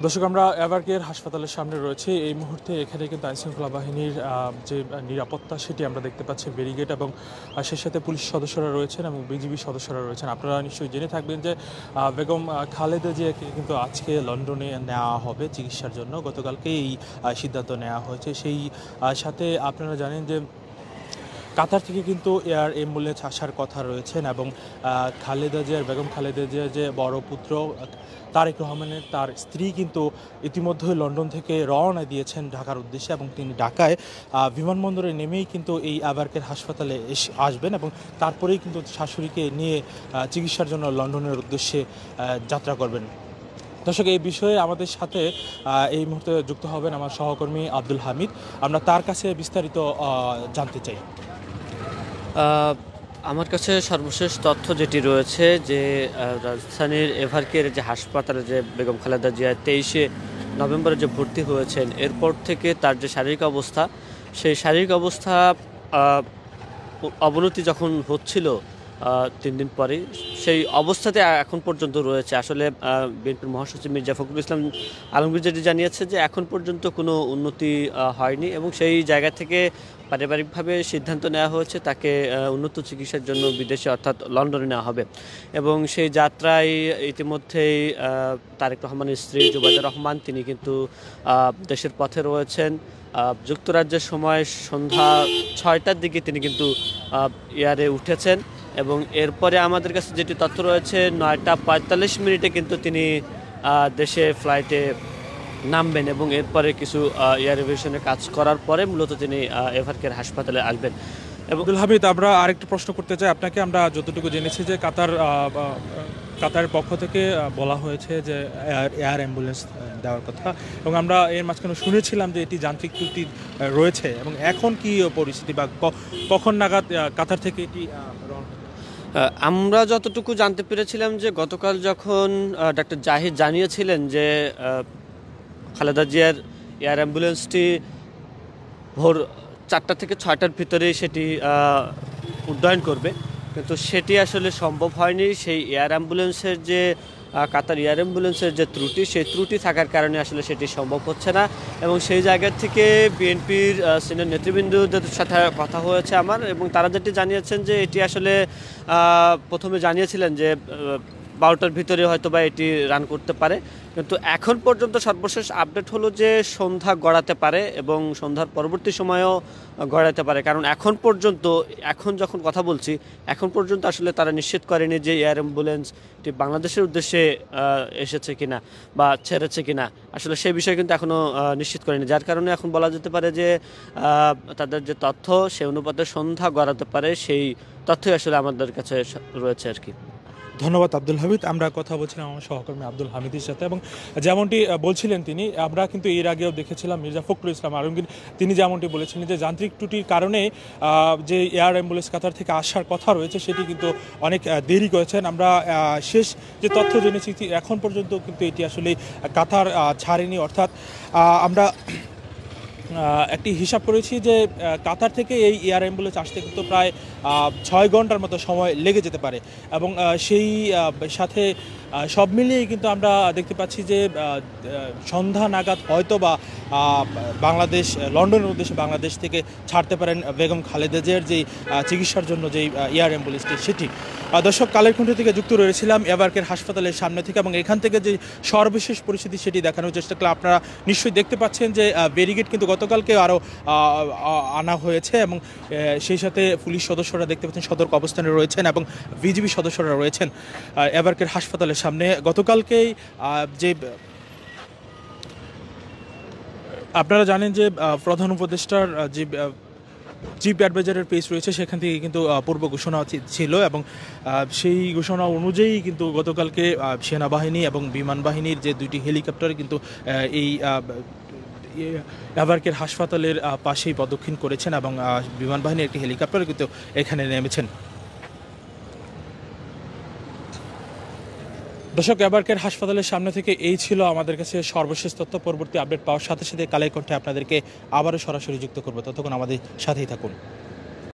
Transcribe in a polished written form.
দর্শক, আমরা এভারকেয়ার হাসপাতালের সামনে রয়েছে এই মুহূর্তে। এখানে কিন্তু আইনশৃঙ্খলা বাহিনীর যে নিরাপত্তা সেটি আমরা দেখতে পাচ্ছি, ব্যারিকেড, এবং সেই সাথে পুলিশ সদস্যরা রয়েছেন এবং বিজিবি সদস্যরা রয়েছেন। আপনারা নিশ্চয়ই জেনে থাকবেন যে বেগম খালেদা জিয়াকে কিন্তু আজকে লন্ডনে নেওয়া হবে চিকিৎসার জন্য। গতকালকে এই সিদ্ধান্ত নেওয়া হয়েছে। সেই সাথে আপনারা জানেন যে কাতার থেকে কিন্তু এয়ার অ্যাম্বুলেন্স আসার কথা রয়েছেন এবং বেগম খালেদা জিয়ার যে বড় পুত্র তারেক রহমানের তার স্ত্রী কিন্তু ইতিমধ্যে লন্ডন থেকে রওনা দিয়েছেন ঢাকার উদ্দেশ্যে, এবং তিনি ঢাকায় বিমানবন্দরে নেমেই কিন্তু এই এভারকেয়ার হাসপাতালে আসবেন এবং তারপরেই কিন্তু শাশুড়িকে নিয়ে চিকিৎসার জন্য লন্ডনের উদ্দেশ্যে যাত্রা করবেন। দর্শক, এই বিষয়ে আমাদের সাথে এই মুহূর্তে যুক্ত হবেন আমার সহকর্মী আব্দুল হামিদ। আমরা তার কাছে বিস্তারিত জানতে চাই। আমার কাছে সর্বশেষ তথ্য যেটি রয়েছে যে রাজধানীর এভারকেয়ার যে হাসপাতালে যে বেগম খালেদা জিয়া 23শে নভেম্বরে যে ভর্তি হয়েছেন, এরপর থেকে তার যে শারীরিক অবস্থা, সেই শারীরিক অবস্থা অবনতি যখন হচ্ছিল 3 দিন পরে, সেই অবস্থাতে এখন পর্যন্ত রয়েছে। আসলে বিএনপির মহাসচিব মির্জা ফখরুল ইসলাম আলমগীর যেটি জানিয়েছে যে এখন পর্যন্ত কোনো উন্নতি হয়নি, এবং সেই জায়গা থেকে পারিবারিকভাবে সিদ্ধান্ত নেওয়া হয়েছে তাকে উন্নত চিকিৎসার জন্য বিদেশে অর্থাৎ লন্ডনে নেওয়া হবে। এবং সেই যাত্রায় ইতিমধ্যেই তারেক রহমানের স্ত্রী জুবাইদা রহমান তিনি কিন্তু দেশের পথে রয়েছেন। যুক্তরাজ্যের সময় সন্ধ্যা 6টার দিকে তিনি কিন্তু এয়ারে উঠেছেন, এবং এরপরে আমাদের কাছে যেটি তথ্য রয়েছে 9টা 45 মিনিটে কিন্তু তিনি দেশে ফ্লাইটে নামবেন, এবং এরপরে কিছু এয়ার এভিয়েশনের কাজ করার পরে মূলত তিনি এভারকেয়ার হাসপাতালে আসবেন। এবং আব্দুল হামিদ, আমরা আরেকটু প্রশ্ন করতে চাই আপনাকে। আমরা যতটুকু জেনেছি যে কাতারের পক্ষ থেকে বলা হয়েছে যে এয়ার অ্যাম্বুলেন্স দেওয়ার কথা, এবং আমরা এর মাঝখানে শুনেছিলাম যে এটি যান্ত্রিক ত্রুটি রয়েছে, এবং এখন কি পরিস্থিতি বা কখন নাগাদ কাতার থেকে এটি আমরা যতটুকু জানতে পেরেছিলাম যে গতকাল যখন ডাক্তার জাহিদ জানিয়েছিলেন যে খালেদা জিয়ার এয়ার অ্যাম্বুলেন্সটি ভোর 4টা থেকে 6টার ভিতরেই সেটি উড্ডয়ন করবে, কিন্তু সেটি আসলে সম্ভব হয়নি। সেই এয়ার অ্যাম্বুলেন্সের যে কাতার এয়ার অ্যাম্বুলেন্সের যে ত্রুটি, সেই ত্রুটি থাকার কারণে আসলে সেটি সম্ভব হচ্ছে না। এবং সেই জায়গা থেকে বিএনপির সিনিয়র নেতৃবৃন্দদের সাথে কথা হয়েছে আমার, এবং তারা যেটি জানিয়েছেন যে এটি আসলে প্রথমে জানিয়েছিলেন যে 12টার ভিতরে হয়তো বা এটি রান করতে পারে, কিন্তু এখন পর্যন্ত সর্বশেষ আপডেট হলো যে সন্ধ্যা গড়াতে পারে এবং সন্ধ্যার পরবর্তী সময়েও গড়াতে পারে। কারণ এখন যখন কথা বলছি, এখন পর্যন্ত আসলে তারা নিশ্চিত করেনি যে এয়ার অ্যাম্বুলেন্সটি বাংলাদেশের উদ্দেশ্যে এসেছে কিনা বা ছেড়েছে কিনা। আসলে সেই বিষয়ে কিন্তু এখনও নিশ্চিত করেনি, যার কারণে এখন বলা যেতে পারে যে তাদের যে তথ্য সেই অনুপাতে সন্ধ্যা গড়াতে পারে, সেই তথ্যই আসলে আমাদের কাছে রয়েছে আর কি। ধন্যবাদ আব্দুল হামিদ। আমরা কথা বলছিলাম আমার সহকর্মী আব্দুল হামিদের সাথে, এবং যেমনটি বলছিলেন তিনি, আমরা কিন্তু এর আগেও দেখেছিলাম মির্জা ফখরুল ইসলাম আলমগীর তিনি যেমনটি বলেছিলেন যে যান্ত্রিক ত্রুটির কারণে যে এয়ার অ্যাম্বুলেন্স কাতার থেকে আসার কথা রয়েছে সেটি কিন্তু অনেক দেরি করেছেন। আমরা শেষ যে তথ্য জেনেছি এখন পর্যন্ত কিন্তু এটি আসলে কাতার ছাড়েনি, অর্থাৎ আমরা একটি হিসাব করেছি যে কাতার থেকে এই এয়ার অ্যাম্বুলেন্স আসতে কিন্তু প্রায় 6 ঘন্টার মতো সময় লেগে যেতে পারে, এবং সেই সাথে সব মিলিয়েই কিন্তু আমরা দেখতে পাচ্ছি যে সন্ধ্যা নাগাদ হয়তো বা বাংলাদেশ লন্ডনের উদ্দেশ্যে বাংলাদেশ থেকে ছাড়তে পারেন বেগম খালেদা জিয়ার যেই চিকিৎসার জন্য যেই এয়ার অ্যাম্বুলেন্সটি সেটি। দর্শক, কালের কণ্ঠ থেকে যুক্ত রয়েছিলাম এভারকেয়ার হাসপাতালের সামনে থেকে, এবং এখান থেকে যে সর্বশেষ পরিস্থিতি সেটি দেখানোর চেষ্টা করলে আপনারা নিশ্চয়ই দেখতে পাচ্ছেন যে ব্যারিকেড কিন্তু গতকালকে আরও আনা হয়েছে, এবং সেই সাথে পুলিশ সদস্যরা দেখতে পাচ্ছেন সতর্ক অবস্থানে রয়েছেন, এবং বিজিবি সদস্যরা রয়েছেন এভারকেয়ার হাসপাতালের সামনে। গতকালকেই যে আপনারা জানেন যে প্রধান উপদেষ্টার যে চিফ অ্যাডভাইজারের পেজ রয়েছে সেখান থেকে কিন্তু পূর্ব ঘোষণা ছিল, এবং সেই ঘোষণা অনুযায়ী কিন্তু গতকালকে সেনাবাহিনী এবং বিমান বাহিনীর যে 2টি হেলিকপ্টার কিন্তু এই এভারকেয়ার হাসপাতালের পাশেই প্রদক্ষিণ করেছেন, এবং বিমান বাহিনীর একটি হেলিকপ্টার কিন্তু এখানে নেমেছেন। দর্শক, এভারকেয়ার হাসপাতালের সামনে থেকে এই ছিল আমাদের কাছে সর্বশেষ তথ্য। পরবর্তী আপডেট পাওয়ার সাথে সাথে কালের কণ্ঠে আপনাদেরকে আবারও সরাসরি যুক্ত করবো। ততক্ষণ আমাদের সাথেই থাকুন।